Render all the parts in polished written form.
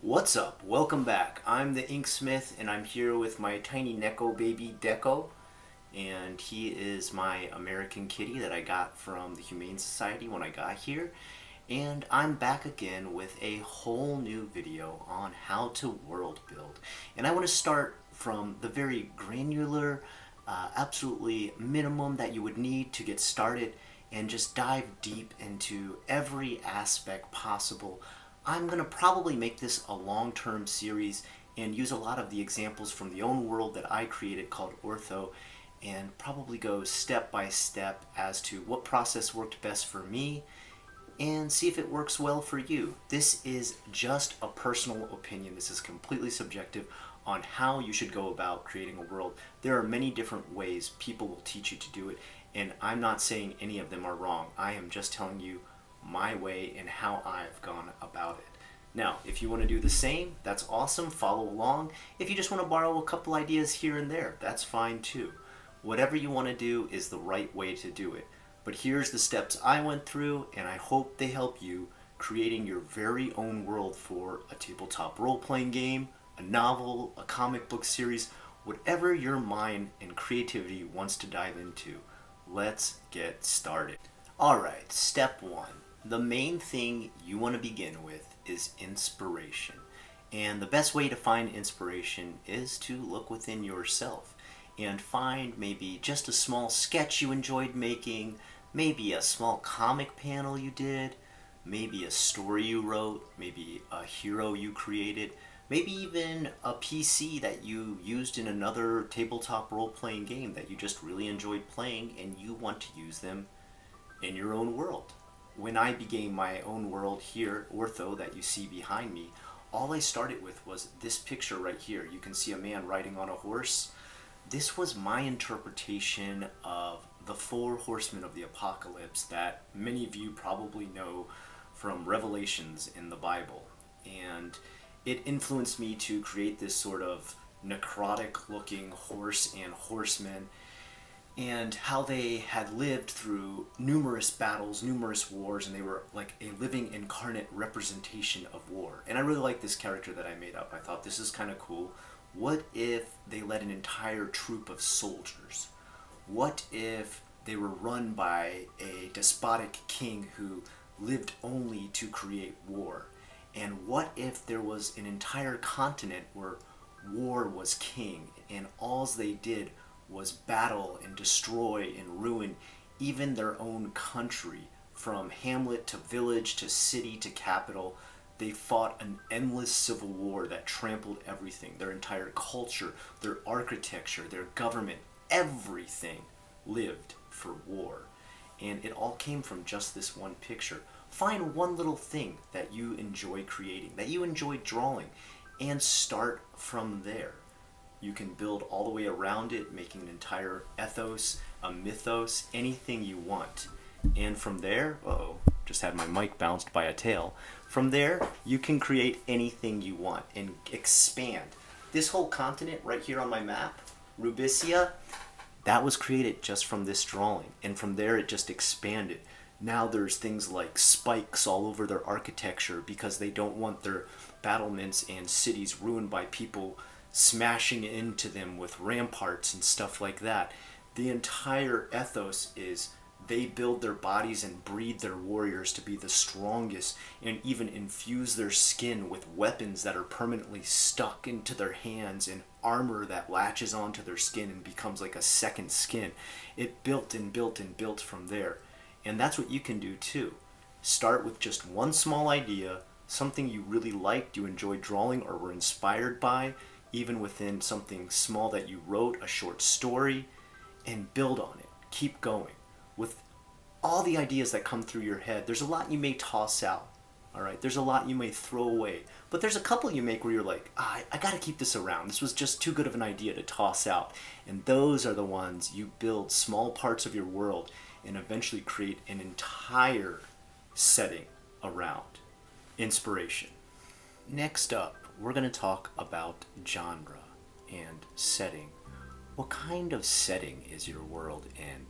What's up? Welcome back. I'm the Inksmith and I'm here with my tiny Neko baby Deco, and he is my American kitty that I got from the Humane Society when I got here. And I'm back again with a whole new video on how to world build. And I want to start from the very granular, absolutely minimum that you would need to get started and just dive deep into every aspect possible. I'm going to probably make this a long-term series and use a lot of the examples from the own world that I created called Ortho, and probably go step by step as to what process worked best for me and see if it works well for you. This is just a personal opinion. This is completely subjective on how you should go about creating a world. There are many different ways people will teach you to do it, and I'm not saying any of them are wrong. I am just telling you my way and how I've gone about it. Now, if you want to do the same, that's awesome. Follow along. If you just want to borrow a couple ideas here and there, that's fine too. Whatever you want to do is the right way to do it. But here's the steps I went through, and I hope they help you creating your very own world for a tabletop role-playing game, a novel, a comic book series, whatever your mind and creativity wants to dive into. Let's get started. Alright, step one. The main thing you want to begin with is inspiration. And the best way to find inspiration is to look within yourself and find maybe just a small sketch you enjoyed making, maybe a small comic panel you did, maybe a story you wrote, maybe a hero you created, maybe even a PC that you used in another tabletop role-playing game that you just really enjoyed playing and you want to use them in your own world. When I began my own world here, Ortho, that you see behind me, all I started with was this picture right here. You can see a man riding on a horse. This was my interpretation of the four horsemen of the apocalypse that many of you probably know from Revelations in the Bible. And it influenced me to create this sort of necrotic looking horse and horsemen, and how they had lived through numerous battles, numerous wars, and they were like a living incarnate representation of war. And I really like this character that I made up. I thought this is kind of cool. What if they led an entire troop of soldiers? What if they were run by a despotic king who lived only to create war? And what if there was an entire continent where war was king and all they did was battle and destroy and ruin even their own country, from hamlet to village to city to capital? They fought an endless civil war that trampled everything, their entire culture, their architecture, their government, everything lived for war. And it all came from just this one picture. Find one little thing that you enjoy creating, that you enjoy drawing, and start from there. You can build all the way around it, making an entire ethos, a mythos, anything you want. And from there, uh-oh, just had my mic bounced by a tail. From there, you can create anything you want and expand. This whole continent right here on my map, Rubissia, that was created just from this drawing. And from there, it just expanded. Now there's things like spikes all over their architecture because they don't want their battlements and cities ruined by people smashing into them with ramparts and stuff like that. The entire ethos is they build their bodies and breed their warriors to be the strongest, and even infuse their skin with weapons that are permanently stuck into their hands and armor that latches onto their skin and becomes like a second skin. It built and built and built from there. And that's what you can do too. Start with just one small idea, something you really liked, you enjoyed drawing or were inspired by, even within something small that you wrote, a short story, and build on it. Keep going. With all the ideas that come through your head, there's a lot you may toss out, all right? There's a lot you may throw away, but there's a couple you make where you're like, I gotta keep this around. This was just too good of an idea to toss out. And those are the ones you build small parts of your world and eventually create an entire setting around. Inspiration. Next up, we're going to talk about genre and setting. What kind of setting is your world in?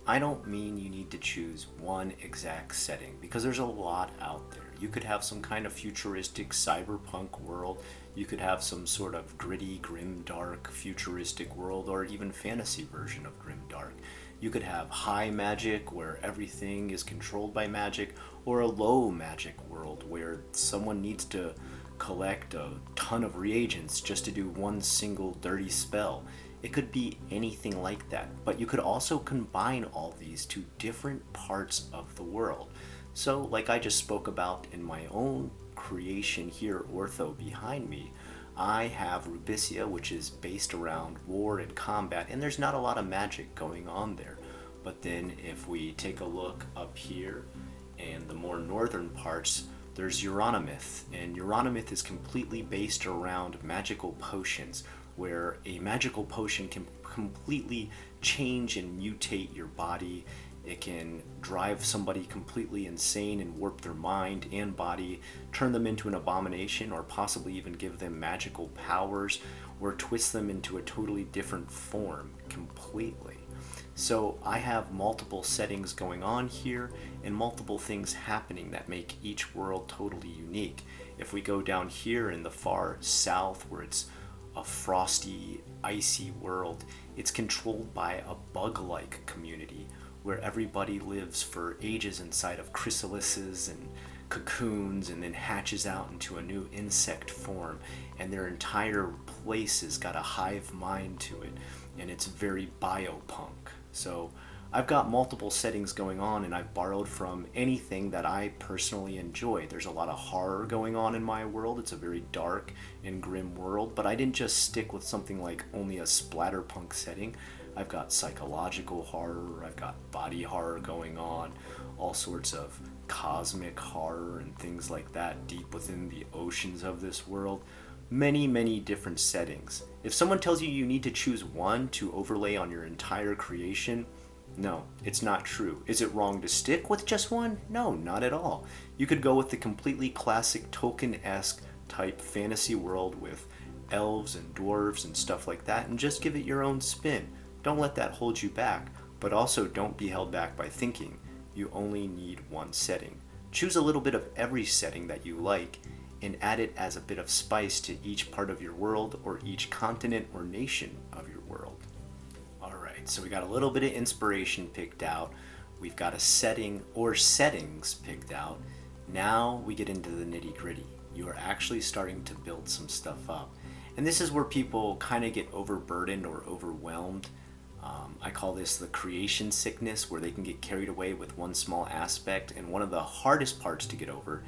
I don't mean you need to choose one exact setting, because there's a lot out there. You could have some kind of futuristic cyberpunk world. You could have some sort of gritty, grim, dark, futuristic world, or even fantasy version of grim, dark. You could have high magic where everything is controlled by magic, or a low magic world where someone needs to collect a ton of reagents just to do one single dirty spell. It could be anything like that, but you could also combine all these to different parts of the world. So, like I just spoke about in my own creation here, Ortho, behind me, I have Rubicia, which is based around war and combat, and there's not a lot of magic going on there. But then if we take a look up here, and the more northern parts, there's Euronymith, and Euronymith is completely based around magical potions, where a magical potion can completely change and mutate your body. It can drive somebody completely insane and warp their mind and body, turn them into an abomination, or possibly even give them magical powers, or twist them into a totally different form completely. So I have multiple settings going on here and multiple things happening that make each world totally unique. If we go down here in the far south where it's a frosty, icy world, it's controlled by a bug-like community where everybody lives for ages inside of chrysalises and cocoons and then hatches out into a new insect form, and their entire place has got a hive mind to it, and it's very biopunk. So I've got multiple settings going on, and I've borrowed from anything that I personally enjoy. There's a lot of horror going on in my world. It's a very dark and grim world, but I didn't just stick with something like only a splatterpunk setting. I've got psychological horror, I've got body horror going on, all sorts of cosmic horror and things like that deep within the oceans of this world. Many different settings. If someone tells you you need to choose one to overlay on your entire creation, no, it's not true. Is it wrong to stick with just one? No, not at all. You could go with the completely classic Tolkien-esque type fantasy world with elves and dwarves and stuff like that, and just give it your own spin. Don't let that hold you back, but also don't be held back by thinking you only need one setting. Choose a little bit of every setting that you like and add it as a bit of spice to each part of your world or each continent or nation of your world. Alright, so we got a little bit of inspiration picked out. We've got a setting or settings picked out. Now we get into the nitty-gritty. You are actually starting to build some stuff up. And this is where people kind of get overburdened or overwhelmed. I call this the creation sickness, where they can get carried away with one small aspect. And one of the hardest parts to get over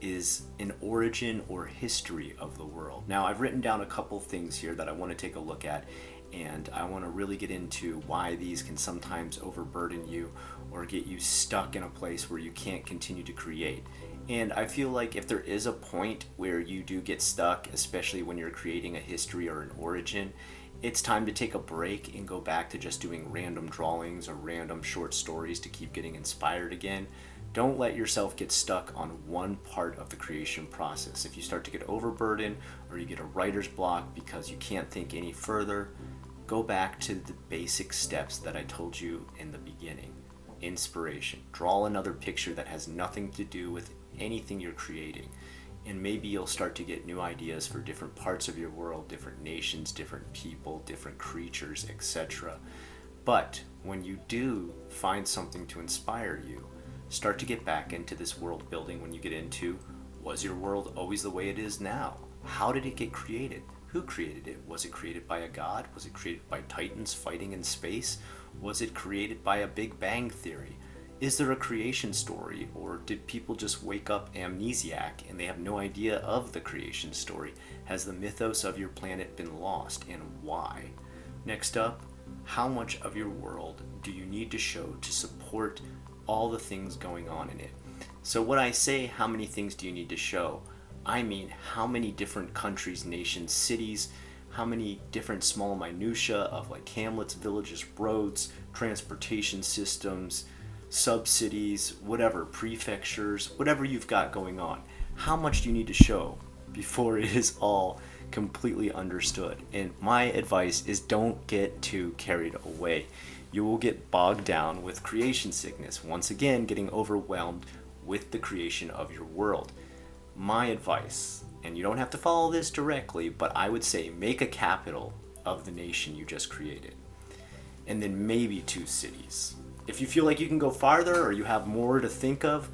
is an origin or history of the world. Now, I've written down a couple things here that I want to take a look at, and I want to really get into why these can sometimes overburden you or get you stuck in a place where you can't continue to create. And I feel like if there is a point where you do get stuck, especially when you're creating a history or an origin, it's time to take a break and go back to just doing random drawings or random short stories to keep getting inspired again. Don't let yourself get stuck on one part of the creation process. If you start to get overburdened or you get a writer's block because you can't think any further, go back to the basic steps that I told you in the beginning. Inspiration. Draw another picture that has nothing to do with anything you're creating, and maybe you'll start to get new ideas for different parts of your world, different nations, different people, different creatures, etc. But when you do find something to inspire you, start to get back into this world building. When you get into, was your world always the way it is now? How did it get created? Who created it? Was it created by a god? Was it created by titans fighting in space? Was it created by a Big Bang theory? Is there a creation story, or did people just wake up amnesiac and they have no idea of the creation story? Has the mythos of your planet been lost, and why? Next up, how much of your world do you need to show to support all the things going on in it? So when I say how many things do you need to show, I mean how many different countries, nations, cities, how many different small minutiae of like hamlets, villages, roads, transportation systems, sub-cities, whatever, prefectures, whatever you've got going on. How much do you need to show before it is all completely understood? And my advice is don't get too carried away. You will get bogged down with creation sickness. Once again, getting overwhelmed with the creation of your world. My advice, and you don't have to follow this directly, but I would say make a capital of the nation you just created. And then maybe 2 cities. If you feel like you can go farther or you have more to think of,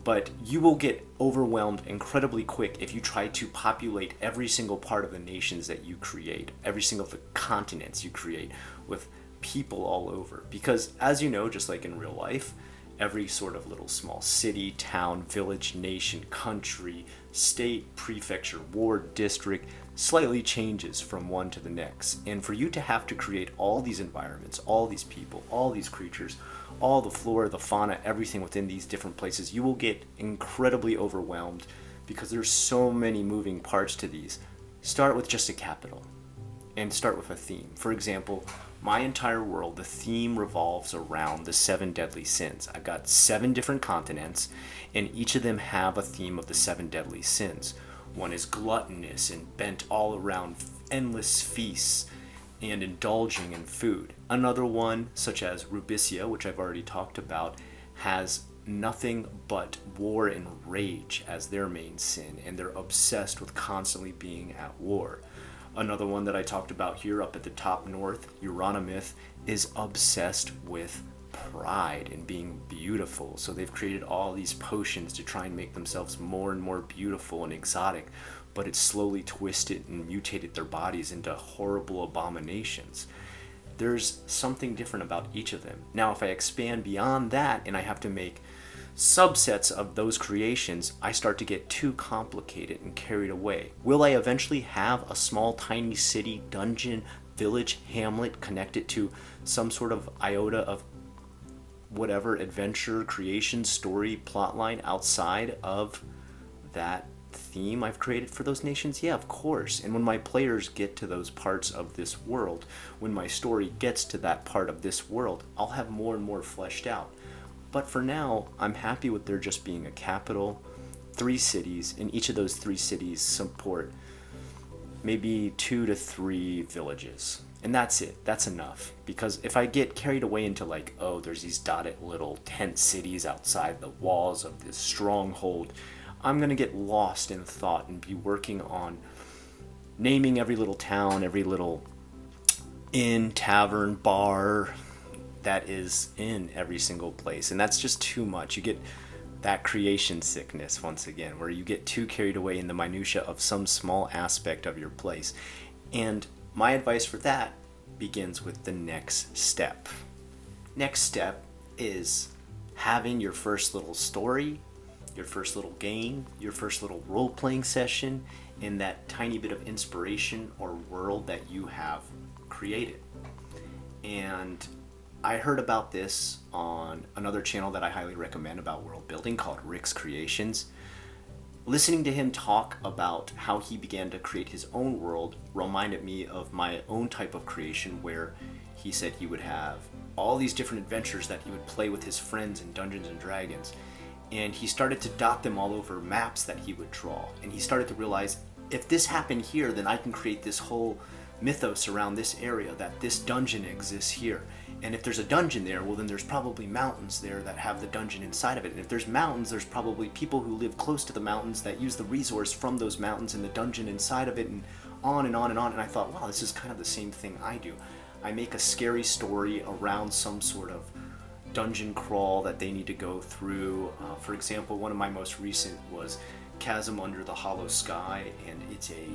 but you will get overwhelmed incredibly quick if you try to populate every single part of the nations that you create, every single of the continents you create with people all over. Because as you know, just like in real life, every sort of little small city, town, village, nation, country, state, prefecture, ward, district slightly changes from one to the next. And for you to have to create all these environments, all these people, all these creatures, all the flora, the fauna, everything within these different places, you will get incredibly overwhelmed because there's so many moving parts to these. Start with just a capital and start with a theme. For example, my entire world, the theme revolves around the 7 deadly sins. I've got 7 different continents, and each of them have a theme of the 7 deadly sins. One is gluttonous and bent all around endless feasts and indulging in food. Another one, such as Rubicia, which I've already talked about, has nothing but war and rage as their main sin, and they're obsessed with constantly being at war. Another one that I talked about here up at the top north, Euronymith, is obsessed with pride and being beautiful. So they've created all these potions to try and make themselves more and more beautiful and exotic, but it's slowly twisted and mutated their bodies into horrible abominations. There's something different about each of them. Now, if I expand beyond that and I have to make subsets of those creations, I start to get too complicated and carried away. Will I eventually have a small, tiny city, dungeon, village, hamlet connected to some sort of iota of whatever adventure, creation, story, plotline outside of that theme I've created for those nations? Yeah, of course. And when my players get to those parts of this world, when my story gets to that part of this world, I'll have more and more fleshed out. But for now, I'm happy with there just being a capital, 3 cities, and each of those 3 cities support maybe 2 to 3 villages. And that's it. That's enough. Because if I get carried away into like, oh, there's these dotted little tent cities outside the walls of this stronghold, I'm going to get lost in thought and be working on naming every little town, every little inn, tavern, bar that is in every single place. And that's just too much. You get that creation sickness once again, where you get too carried away in the minutia of some small aspect of your place. And my advice for that begins with the next step. Next step is having your first little story, your first little game, your first little role-playing session in that tiny bit of inspiration or world that you have created. And I heard about this on another channel that I highly recommend about world building called Rick's Creations. Listening to him talk about how he began to create his own world reminded me of my own type of creation, where he said he would have all these different adventures that he would play with his friends in Dungeons and Dragons. And he started to dot them all over maps that he would draw. And he started to realize, if this happened here, then I can create this whole mythos around this area, that this dungeon exists here. And if there's a dungeon there, well, then there's probably mountains there that have the dungeon inside of it. And if there's mountains, there's probably people who live close to the mountains that use the resource from those mountains and the dungeon inside of it, and on and on and on. And I thought, wow, this is kind of the same thing I do. I make a scary story around some sort of dungeon crawl that they need to go through. For example, one of my most recent was Chasm Under the Hollow Sky, and it's a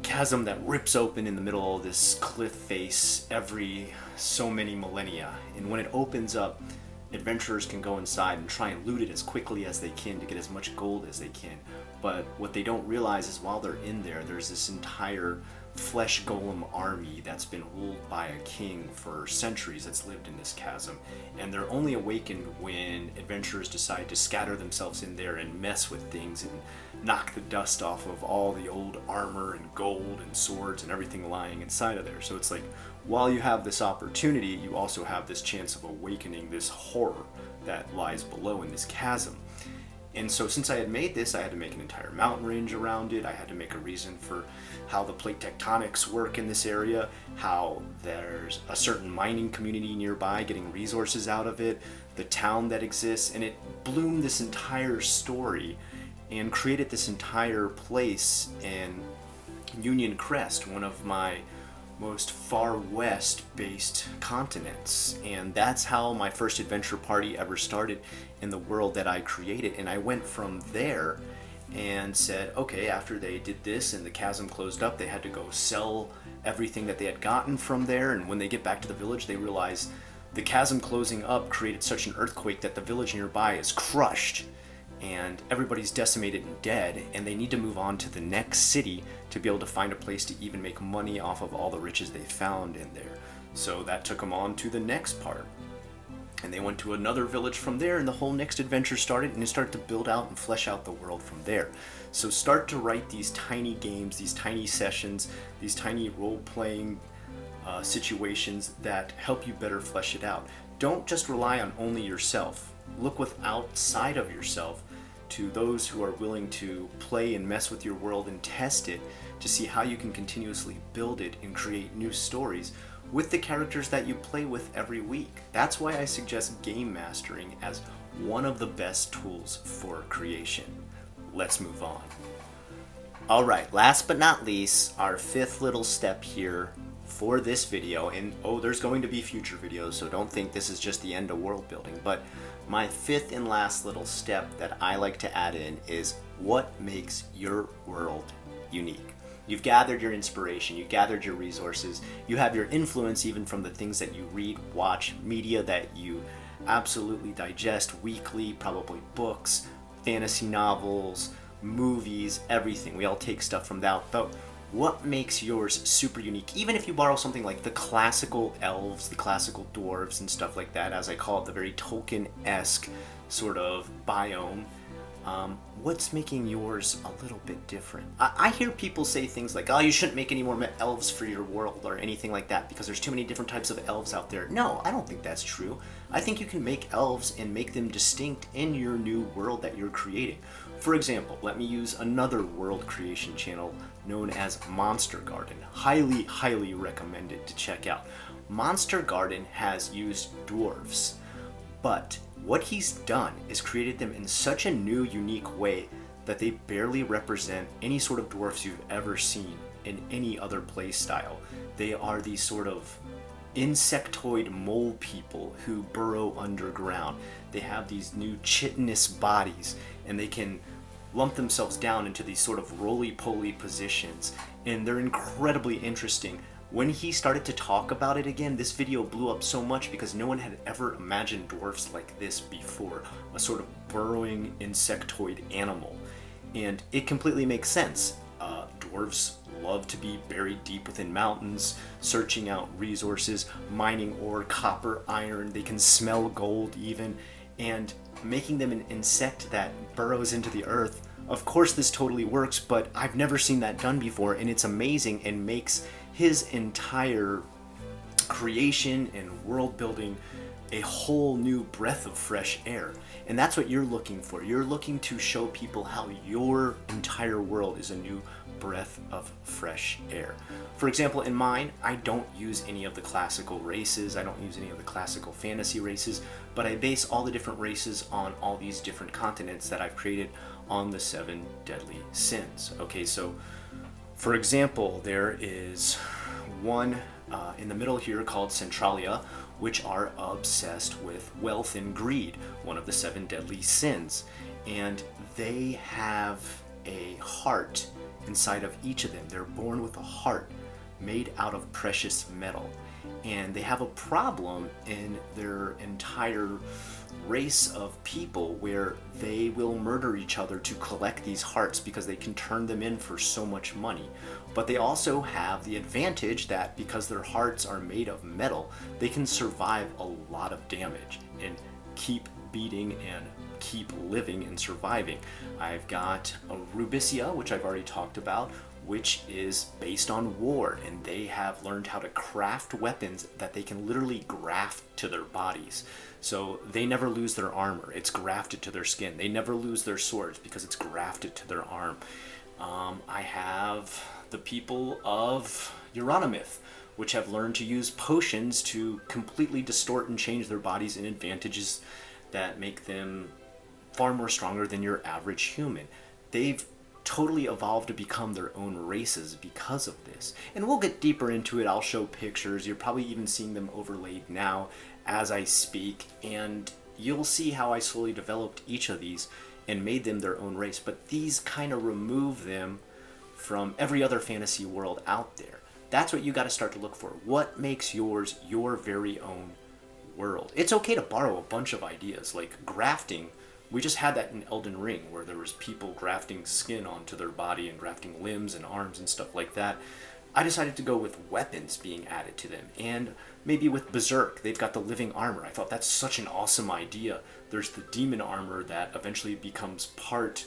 chasm that rips open in the middle of this cliff face every so many millennia. And when it opens up, adventurers can go inside and try and loot it as quickly as they can to get as much gold as they can. But what they don't realize is while they're in there, there's this entire flesh golem army that's been ruled by a king for centuries that's lived in this chasm. And they're only awakened when adventurers decide to scatter themselves in there and mess with things and knock the dust off of all the old armor and gold and swords and everything lying inside of there. So it's like, while you have this opportunity, you also have this chance of awakening this horror that lies below in this chasm. And so since I had made this, I had to make an entire mountain range around it. I had to make a reason for how the plate tectonics work in this area, how there's a certain mining community nearby getting resources out of it, the town that exists, and it bloomed this entire story and created this entire place in Union Crest, one of my most far west based continents. And that's how my first adventure party ever started in the world that I created. And I went from there and said, okay, after they did this and the chasm closed up, they had to go sell everything that they had gotten from there. And when they get back to the village, they realize the chasm closing up created such an earthquake that the village nearby is crushed and everybody's decimated and dead, and they need to move on to the next city to be able to find a place to even make money off of all the riches they found in there. So that took them on to the next part. And they went to another village from there, and the whole next adventure started, and it started to build out and flesh out the world from there. So start to write these tiny games, these tiny sessions, these tiny role-playing situations that help you better flesh it out. Don't just rely on only yourself. Look with outside of yourself to those who are willing to play and mess with your world and test it to see how you can continuously build it and create new stories with the characters that you play with every week. That's why I suggest game mastering as one of the best tools for creation. Let's move on. All right, last but not least, our fifth little step here for this video, and there's going to be future videos, so don't think this is just the end of world building, but my fifth and last little step that I like to add in is what makes your world unique. You've gathered your inspiration, you gathered your resources, you have your influence even from the things that you read, watch, media that you absolutely digest weekly, probably books, fantasy novels, movies, everything. We all take stuff from that, but what makes yours super unique? Even if you borrow something like the classical elves, the classical dwarves and stuff like that, as I call it, the very Tolkien-esque sort of biome, what's making yours a little bit different? I hear people say things like, oh, you shouldn't make any more elves for your world or anything like that because there's too many different types of elves out there. No, I don't think that's true. I think you can make elves and make them distinct in your new world that you're creating. For example, let me use another world creation channel known as Monster Garden. Highly, highly recommended to check out. Monster Garden has used dwarves, but what he's done is created them in such a new, unique way that they barely represent any sort of dwarfs you've ever seen in any other play style. They are these sort of insectoid mole people who burrow underground. They have these new chitinous bodies, and they can lump themselves down into these sort of roly-poly positions, and they're incredibly interesting. When he started to talk about it again, this video blew up so much because no one had ever imagined dwarfs like this before, a sort of burrowing insectoid animal. And it completely makes sense. Dwarves love to be buried deep within mountains, searching out resources, mining ore, copper, iron. They can smell gold even, and making them an insect that burrows into the earth. Of course this totally works, but I've never seen that done before, and it's amazing and makes his entire creation and world building a whole new breath of fresh air. And that's what you're looking for. You're looking to show people how your entire world is a new breath of fresh air. For example, in mine, I don't use any of the classical races. I don't use any of the classical fantasy races, but I base all the different races on all these different continents that I've created on the 7 deadly sins. Okay, so for example, there is one in the middle here called Centralia, which are obsessed with wealth and greed, one of the 7 deadly sins. And they have a heart inside of each of them. They're born with a heart made out of precious metal. And they have a problem in their entire race of people where they will murder each other to collect these hearts because they can turn them in for so much money. But they also have the advantage that because their hearts are made of metal, they can survive a lot of damage and keep beating and keep living and surviving. I've got a Rubicia, which I've already talked about, which is based on war, and they have learned how to craft weapons that they can literally graft to their bodies. So they never lose their armor, it's grafted to their skin. They never lose their swords because it's grafted to their arm. I have the people of Euronymith, which have learned to use potions to completely distort and change their bodies in advantages that make them far more stronger than your average human. They've totally evolved to become their own races because of this. And we'll get deeper into it. I'll show pictures. You're probably even seeing them overlaid now as I speak, and you'll see how I slowly developed each of these and made them their own race. But these kind of remove them from every other fantasy world out there. That's what you got to start to look for. What makes yours your very own world? It's okay to borrow a bunch of ideas, like grafting. We just had that in Elden Ring, where there was people grafting skin onto their body and grafting limbs and arms and stuff like that. I decided to go with weapons being added to them, and maybe with Berserk, they've got the living armor. I thought that's such an awesome idea. There's the demon armor that eventually becomes part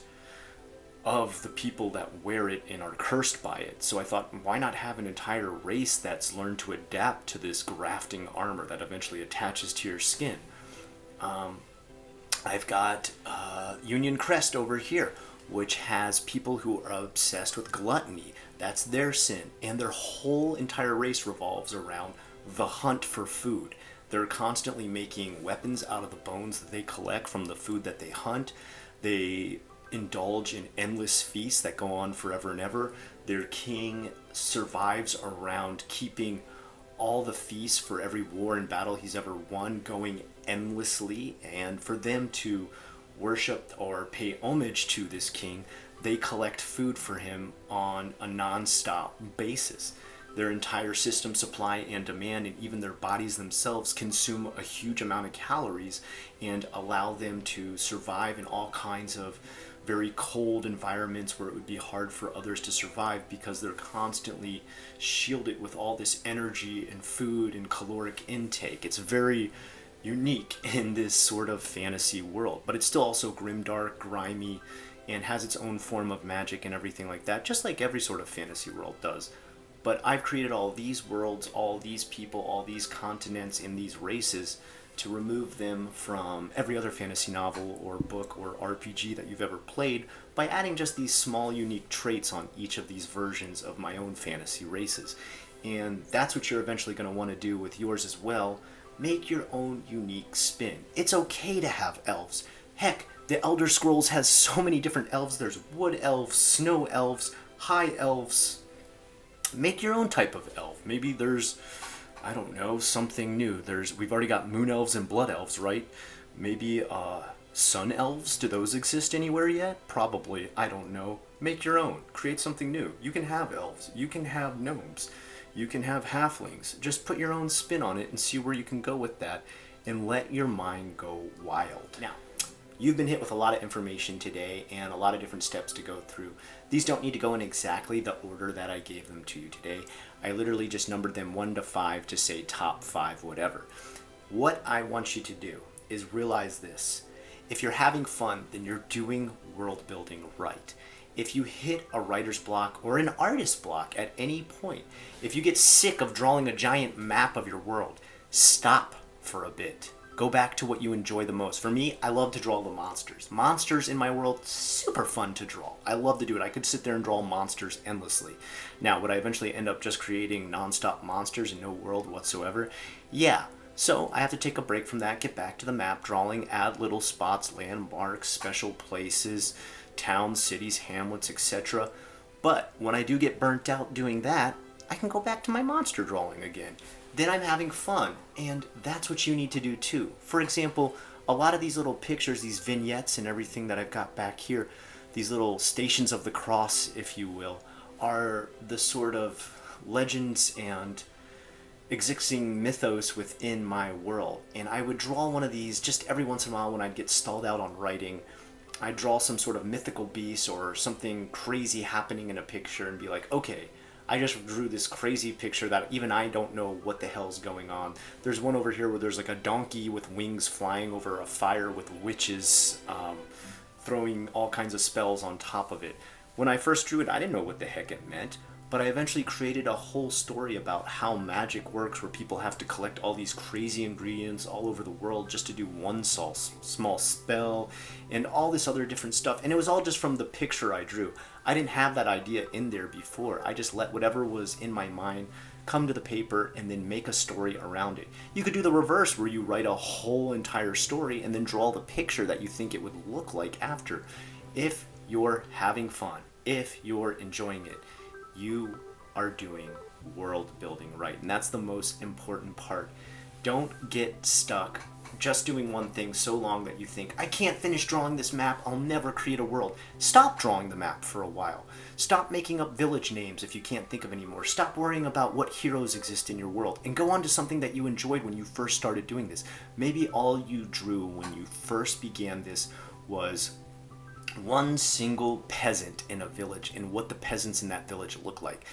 of the people that wear it and are cursed by it. So I thought, why not have an entire race that's learned to adapt to this grafting armor that eventually attaches to your skin? I've got Union Crest over here, which has people who are obsessed with gluttony. That's their sin. And their whole entire race revolves around the hunt for food. They're constantly making weapons out of the bones that they collect from the food that they hunt. They indulge in endless feasts that go on forever and ever. Their king survives around keeping all the feasts for every war and battle he's ever won going endlessly, and for them to worship or pay homage to this king, they collect food for him on a non-stop basis. Their entire system, supply and demand, and even their bodies themselves consume a huge amount of calories and allow them to survive in all kinds of very cold environments where it would be hard for others to survive, because they're constantly shielded with all this energy and food and caloric intake. It's very unique in this sort of fantasy world, but it's still also grimdark, grimy, and has its own form of magic and everything like that, just like every sort of fantasy world does. But I've created all these worlds, all these people, all these continents, and these races to remove them from every other fantasy novel or book or RPG that you've ever played by adding just these small unique traits on each of these versions of my own fantasy races. And that's what you're eventually going to want to do with yours as well. Make your own unique spin. It's okay to have elves. Heck, the Elder Scrolls has so many different elves. There's wood elves, snow elves, high elves. Make your own type of elf. Maybe there's, I don't know, something new. We've already got moon elves and blood elves, right? Maybe sun elves. Do those exist anywhere yet? Probably. I don't know. Make your own. Create something new. You can have elves. You can have gnomes. You can have halflings. Just put your own spin on it and see where you can go with that, and let your mind go wild. Now, you've been hit with a lot of information today and a lot of different steps to go through. These don't need to go in exactly the order that I gave them to you today. I literally just numbered them 1 to 5 to say top 5, whatever. What I want you to do is realize this. If you're having fun, then you're doing world building right. If you hit a writer's block or an artist block at any point, if you get sick of drawing a giant map of your world, stop for a bit. Go back to what you enjoy the most. For me, I love to draw the monsters. Monsters in my world, super fun to draw. I love to do it. I could sit there and draw monsters endlessly. Now, would I eventually end up just creating non-stop monsters and no world whatsoever? Yeah. So I have to take a break from that, get back to the map drawing, add little spots, landmarks, special places, towns, cities, hamlets, etc. But when I do get burnt out doing that, I can go back to my monster drawing again. Then I'm having fun, and that's what you need to do too. For example, a lot of these little pictures, these vignettes and everything that I've got back here, these little stations of the cross, if you will, are the sort of legends and existing mythos within my world. And I would draw one of these just every once in a while when I'd get stalled out on writing. I'd draw some sort of mythical beast or something crazy happening in a picture and be like, okay, I just drew this crazy picture that even I don't know what the hell's going on. There's one over here where there's like a donkey with wings flying over a fire with witches throwing all kinds of spells on top of it. When I first drew it, I didn't know what the heck it meant, but I eventually created a whole story about how magic works, where people have to collect all these crazy ingredients all over the world just to do one small spell and all this other different stuff. And it was all just from the picture I drew. I didn't have that idea in there before. I just let whatever was in my mind come to the paper and then make a story around it. You could do the reverse, where you write a whole entire story and then draw the picture that you think it would look like after. If you're having fun, if you're enjoying it, you are doing world building right. And that's the most important part. Don't get stuck just doing one thing so long that you think, I can't finish drawing this map, I'll never create a world. Stop drawing the map for a while. Stop making up village names if you can't think of any more. Stop worrying about what heroes exist in your world and go on to something that you enjoyed when you first started doing this. Maybe all you drew when you first began this was one single peasant in a village and what the peasants in that village look like.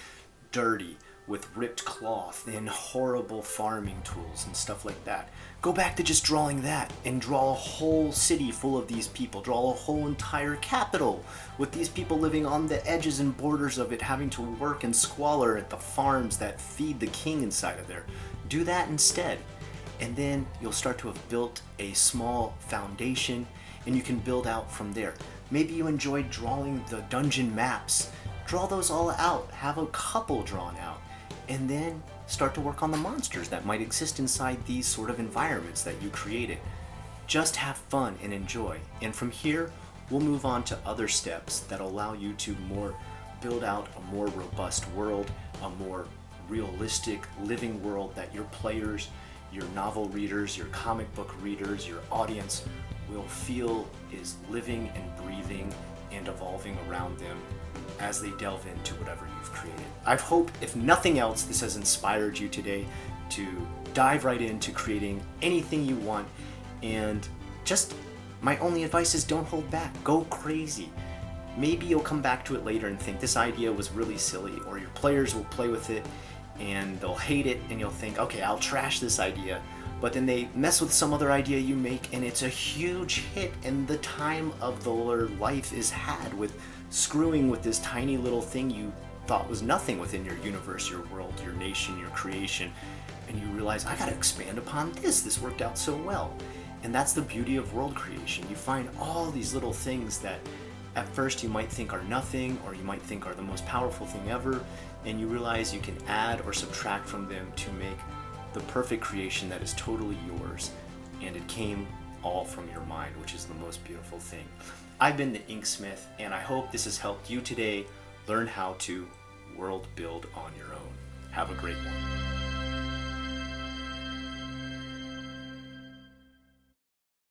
Dirty, with ripped cloth and horrible farming tools and stuff like that. Go back to just drawing that and draw a whole city full of these people. Draw a whole entire capital with these people living on the edges and borders of it, having to work in squalor at the farms that feed the king inside of there. Do that instead. And then you'll start to have built a small foundation and you can build out from there. Maybe you enjoyed drawing the dungeon maps. Draw those all out. Have a couple drawn out. And then start to work on the monsters that might exist inside these sort of environments that you created. Just have fun and enjoy. And from here, we'll move on to other steps that allow you to build out a more robust world, a more realistic living world that your players, your novel readers, your comic book readers, your audience will feel is living and breathing and evolving around them as they delve into whatever you've created. I hope, if nothing else, this has inspired you today to dive right into creating anything you want. And just my only advice is don't hold back. Go crazy. Maybe you'll come back to it later and think this idea was really silly, or your players will play with it and they'll hate it and you'll think, okay, I'll trash this idea. But then they mess with some other idea you make and it's a huge hit, and the time of their life is had with screwing with this tiny little thing you thought was nothing within your universe, your world, your nation, your creation. And you realize, I gotta expand upon this. This worked out so well. And that's the beauty of world creation. You find all these little things that at first you might think are nothing, or you might think are the most powerful thing ever, and you realize you can add or subtract from them to make the perfect creation that is totally yours. And it came all from your mind, which is the most beautiful thing. I've been the Inksmith, and I hope this has helped you today learn how to world build on your own. Have a great one.